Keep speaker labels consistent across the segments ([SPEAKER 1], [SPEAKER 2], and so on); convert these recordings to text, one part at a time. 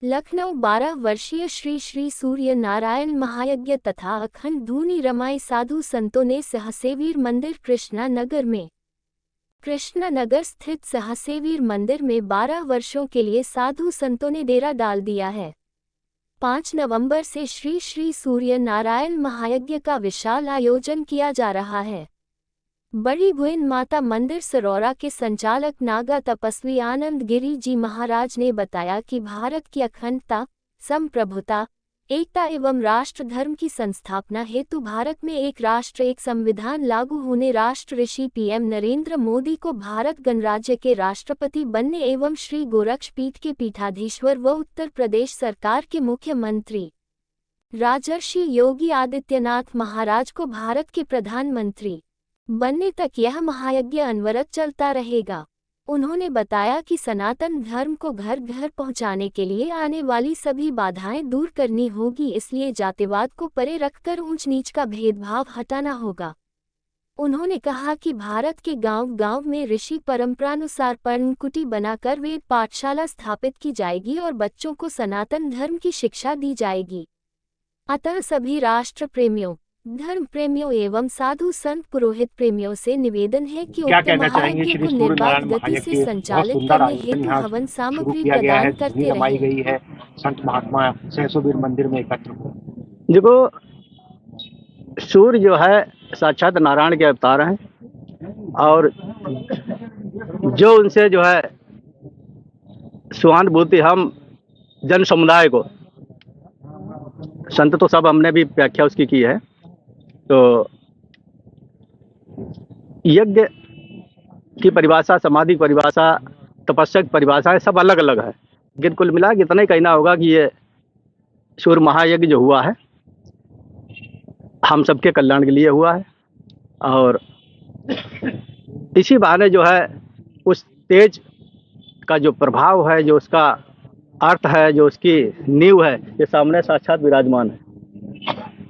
[SPEAKER 1] लखनऊ 12 वर्षीय श्री श्री सूर्य नारायण महायज्ञ तथा अखंड धूनी रमाई साधु संतों ने सहसेवीर मंदिर कृष्णा नगर में कृष्णा नगर स्थित सहसेवीर मंदिर में 12 वर्षों के लिए साधु संतों ने डेरा डाल दिया है। 5 नवंबर से श्री श्री सूर्य नारायण महायज्ञ का विशाल आयोजन किया जा रहा है। बड़ी भुइन माता मंदिर सरौरा के संचालक नागा तपस्वी आनंद गिरी जी महाराज ने बताया कि भारत की अखंडता, संप्रभुता, एकता एवं राष्ट्र धर्म की संस्थापना हेतु भारत में एक राष्ट्र एक संविधान लागू होने राष्ट्र ऋषि पीएम नरेंद्र मोदी को भारत गणराज्य के राष्ट्रपति बनने एवं श्री गोरक्ष पीठ के पीठाधीश्वर व उत्तर प्रदेश सरकार के मुख्यमंत्री राजर्षि योगी आदित्यनाथ महाराज को भारत के प्रधानमंत्री बनने तक यह महायज्ञ अनवरत चलता रहेगा। उन्होंने बताया कि सनातन धर्म को घर घर पहुंचाने के लिए आने वाली सभी बाधाएं दूर करनी होगी, इसलिए जातिवाद को परे रखकर ऊंच नीच का भेदभाव हटाना होगा। उन्होंने कहा कि भारत के गांव-गांव में ऋषि परंपरानुसार पर्णकुटी बनाकर वेद पाठशाला स्थापित की जाएगी और बच्चों को सनातन धर्म की शिक्षा दी जाएगी। अतः सभी राष्ट्र प्रेमियों, धर्म प्रेमियों एवं साधु संत पुरोहित प्रेमियों से निवेदन है कि उक्त महायज्ञ को निर्बाध गति से संचालित करने हेतु हवन सामग्री प्रदान करते
[SPEAKER 2] रमाई गई है। संत महात्मा सहसोवीर मंदिर में एकत्र हो।
[SPEAKER 3] देखो, सूर्य जो है साक्षात नारायण के अवतार हैं और जो उनसे जो है सहानुभूति हम जन समुदाय को, संत तो सब हमने भी व्याख्या उसकी की है, तो यज्ञ की परिभाषा, समाधि की परिभाषा, तपस्या की परिभाषा सब अलग अलग है, लेकिन कुल मिला के इतना ही कहना होगा कि ये सूर्य महायज्ञ जो हुआ है हम सबके कल्याण के लिए हुआ है और इसी बहाने जो है उस तेज का जो प्रभाव है, जो उसका अर्थ है, जो उसकी नींव है, ये सामने साक्षात विराजमान है।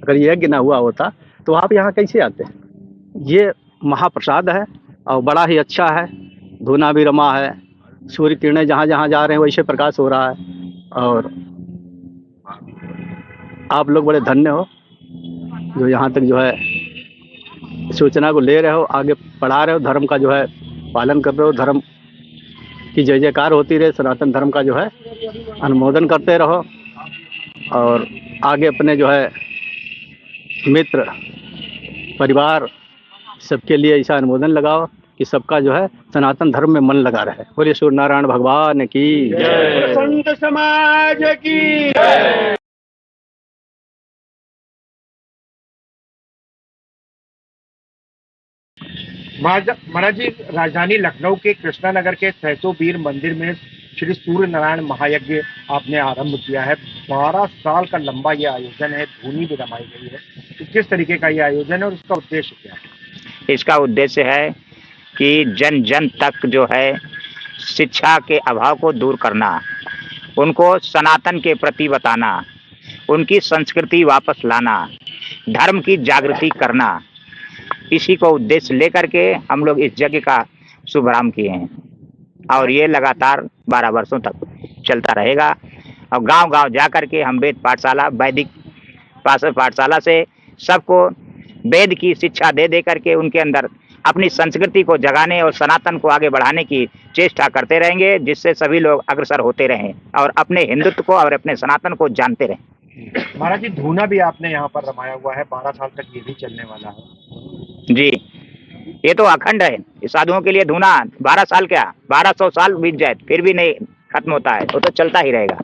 [SPEAKER 3] अगर यज्ञ ना हुआ होता तो आप यहाँ कैसे आते हैं? ये महाप्रसाद है और बड़ा ही अच्छा है। धूना भी रमा है, सूर्य किरणें जहाँ जहाँ जा रहे हैं वैसे प्रकाश हो रहा है और आप लोग बड़े धन्य हो जो यहाँ तक जो है सूचना को ले रहे हो, आगे बढ़ा रहे हो, धर्म का जो है पालन कर रहे हो, धर्म की जय जयकार होती रहे, सनातन धर्म का जो है अनुमोदन करते रहो और आगे अपने जो है मित्र परिवार सबके लिए ऐसा अनुमोदन लगाओ कि सबका जो है सनातन धर्म में मन लगा रहे। बोलिए सूर्य नारायण भगवान की जय,
[SPEAKER 2] संत समाज की जय। महाराज जी, राजधानी लखनऊ के कृष्णा नगर के सहसोवीर मंदिर में श्री सूर्य नारायण महायज्ञ आपने आरंभ किया है। 12 साल का लंबा ये आयोजन है, धूनी भी रमाई गई है। तो किस तरीके का ये आयोजन है और इसका उद्देश्य क्या है?
[SPEAKER 4] इसका उद्देश्य है कि जन जन तक जो है शिक्षा के अभाव को दूर करना, उनको सनातन के प्रति बताना, उनकी संस्कृति वापस लाना, धर्म की जागृति करना, इसी को उद्देश्य लेकर के हम लोग इस यज्ञ का शुभारंभ किए हैं और ये लगातार 12 वर्षों तक चलता रहेगा। और गांव-गांव जा कर के हम वेद पाठशाला, वैदिक पाठशाला से सबको वेद की शिक्षा दे करके उनके अंदर अपनी संस्कृति को जगाने और सनातन को आगे बढ़ाने की चेष्टा करते रहेंगे, जिससे सभी लोग अग्रसर होते रहें और अपने हिंदुत्व को और अपने सनातन को जानते रहें।
[SPEAKER 2] महाराज जी, धूना भी आपने यहाँ पर रमाया हुआ है, 12 साल तक ये भी चलने वाला है
[SPEAKER 4] जी। ये तो अखंड है, साधुओं के लिए धूना 12 साल क्या 1200 साल बीत जाए फिर भी नहीं खत्म होता है, वो तो चलता ही रहेगा।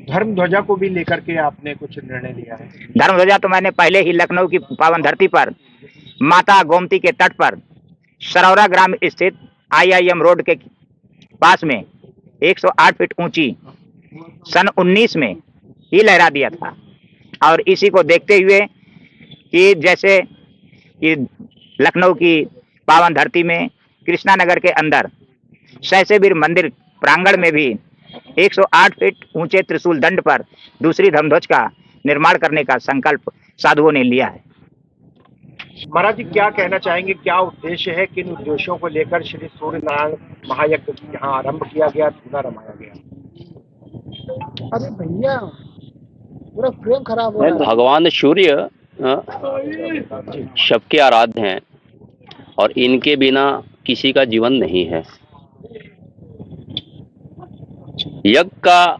[SPEAKER 2] धर्म ध्वजा को भी लेकर के आपने कुछ निर्णय लिया है?
[SPEAKER 4] धर्म ध्वजा तो मैंने पहले ही लखनऊ की पावन धरती पर माता गोमती के तट पर सरौरा ग्राम स्थित IIM रोड के पास में 108 फीट ऊंची सन 19 में ही लहरा दिया था। और इसी को देखते हुए कि जैसे कि लखनऊ की पावन धरती में कृष्णा नगर के अंदर सहसेवीर मंदिर प्रांगण में भी 108 फीट ऊंचे त्रिशूल दंड पर दूसरी धर्मध्वज का निर्माण करने का संकल्प साधुओं ने लिया है।
[SPEAKER 2] महाराज जी, क्या कहना चाहेंगे, क्या उद्देश्य है, किन उद्देश्यों को लेकर श्री सूर्य नारायण महायज्ञ यहाँ आरंभ किया गया, धूना रमाया गया? अरे भैया पूरा फ्रेम खराब हो रहा है।
[SPEAKER 5] भगवान सूर्य सबके आराध्य हैं और इनके बिना किसी का जीवन नहीं है। यज्ञ का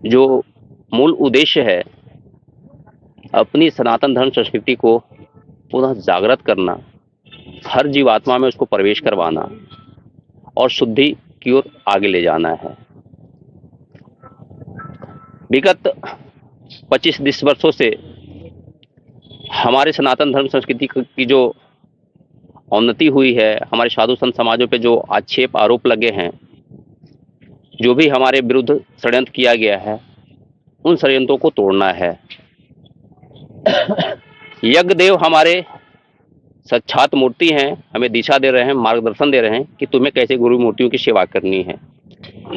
[SPEAKER 5] जो मूल उद्देश्य है अपनी सनातन धर्म संस्कृति को पुनः जागृत करना, हर जीवात्मा में उसको प्रवेश करवाना और शुद्धि की ओर आगे ले जाना है। विगत 25-20 वर्षों से हमारे सनातन धर्म संस्कृति की जो उन्नति हुई है, हमारे साधु संत समाजों पे जो आक्षेप आरोप लगे हैं, जो भी हमारे विरुद्ध षड्यंत्र किया गया है, उन षड्यंत्रों को तोड़ना है। यज्ञ देव हमारे साक्षात मूर्ति हैं, हमें दिशा दे रहे हैं, मार्गदर्शन दे रहे हैं कि तुम्हें कैसे गुरु मूर्तियों की सेवा करनी है।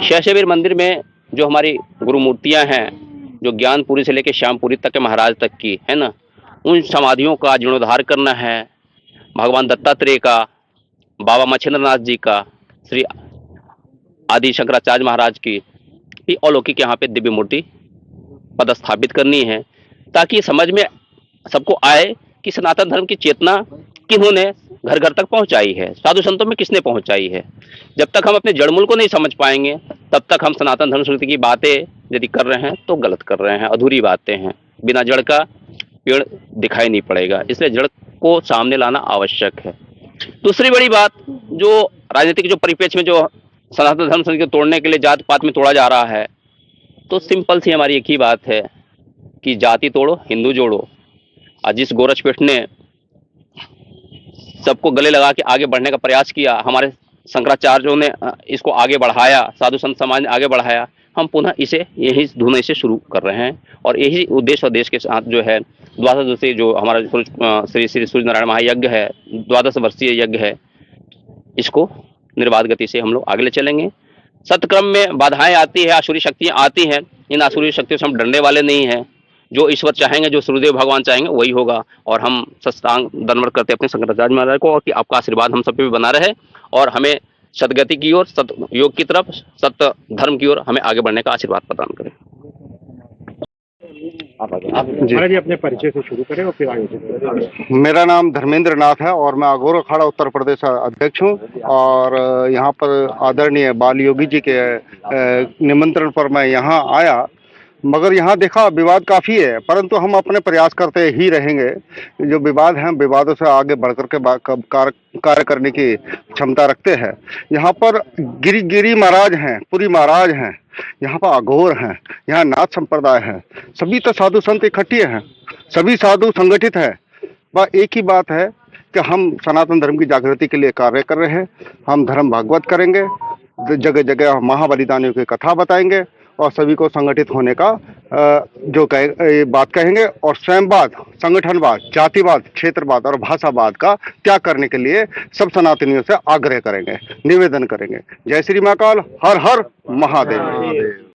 [SPEAKER 5] सहसेवीर मंदिर में जो हमारी गुरु मूर्तियां हैं, जो ज्ञानपुरी से लेकर श्यामपुरी तक के महाराज तक की है ना, उन समाधियों का जीर्णोद्धार करना है। भगवान दत्तात्रेय का, बाबा मच्छिंद्रनाथ जी का, श्री आदि शंकराचार्य महाराज की भी अलौकिक यहाँ पे दिव्य मूर्ति पदस्थापित करनी है, ताकि समझ में सबको आए कि सनातन धर्म की चेतना किन्होंने घर घर तक पहुंचाई है, साधु संतों में किसने पहुंचाई है। जब तक हम अपने जड़मूल को नहीं समझ पाएंगे, तब तक हम सनातन धर्म संस्कृति की बातें यदि कर रहे हैं तो गलत कर रहे हैं, अधूरी बातें हैं। बिना जड़ का पेड़ दिखाई नहीं पड़ेगा, इसलिए जड़ को सामने लाना आवश्यक है। दूसरी बड़ी बात, जो राजनीतिक जो परिप्रेक्ष्य में जो सनातन धर्म संस्कृति को तोड़ने के लिए जात पात में तोड़ा जा रहा है, तो सिंपल सी हमारी एक ही बात है कि जाति तोड़ो हिंदू जोड़ो। आज जिस गोरक्षपेट ने सबको गले लगा के आगे बढ़ने का प्रयास किया, हमारे शंकराचार्यों ने इसको आगे बढ़ाया, साधु संत समाज ने आगे बढ़ाया, हम पुनः इसे यही धुने से शुरू कर रहे हैं। और यही उद्देश्य और देश के साथ जो है द्वादश दिवसीय जो हमारा श्री श्री सूर्य नारायण महायज्ञ है, 12 वर्षीय यज्ञ है, इसको निर्बाध गति से हम लोग आगे ले चलेंगे। सतक्रम में बाधाएं आती है, आसुरी शक्तियां आती हैं, इन आसुरी शक्तियों से हम डरने वाले नहीं हैं। जो ईश्वर चाहेंगे, जो सूर्यदेव भगवान चाहेंगे वही होगा। और हम सष्टांग दंडवत करते अपने शंकराचार्य महाराज को, और कि आपका आशीर्वाद हम सब पे भी बना रहे और हमें सदगति की ओर, सत योग की तरफ, सत्य धर्म की ओर हमें आगे बढ़ने का आशीर्वाद प्रदान करें।
[SPEAKER 2] महाराज जी अपने परिचय से शुरू करें और फिर आगे।
[SPEAKER 6] मेरा नाम धर्मेंद्र नाथ है और मैं अघोर अखाड़ा उत्तर प्रदेश अध्यक्ष हूँ। और यहाँ पर आदरणीय बाल योगी जी के निमंत्रण पर मैं यहाँ आया, मगर यहाँ देखा विवाद काफ़ी है, परंतु हम अपने प्रयास करते ही रहेंगे। जो विवाद हैं, विवादों से आगे बढ़कर के कार्य करने की क्षमता रखते हैं। यहाँ पर गिरी महाराज हैं, पुरी महाराज हैं, यहाँ पर अघोर हैं, यहाँ नाथ संप्रदाय है, सभी तो साधु संत इकट्ठे हैं, सभी साधु संगठित है। बस एक ही बात है कि हम सनातन धर्म की जागृति के लिए कार्य कर रहे हैं। हम धर्म भागवत करेंगे, जगह जगह महाबलिदानियों की कथा बताएंगे और सभी को संगठित होने का जो बात कहेंगे, और स्वयंवाद, संगठनवाद, जातिवाद, क्षेत्रवाद और भाषावाद का त्याग करने के लिए सब सनातनियों से आग्रह करेंगे, निवेदन करेंगे। जय श्री महाकाल, हर हर महादेव।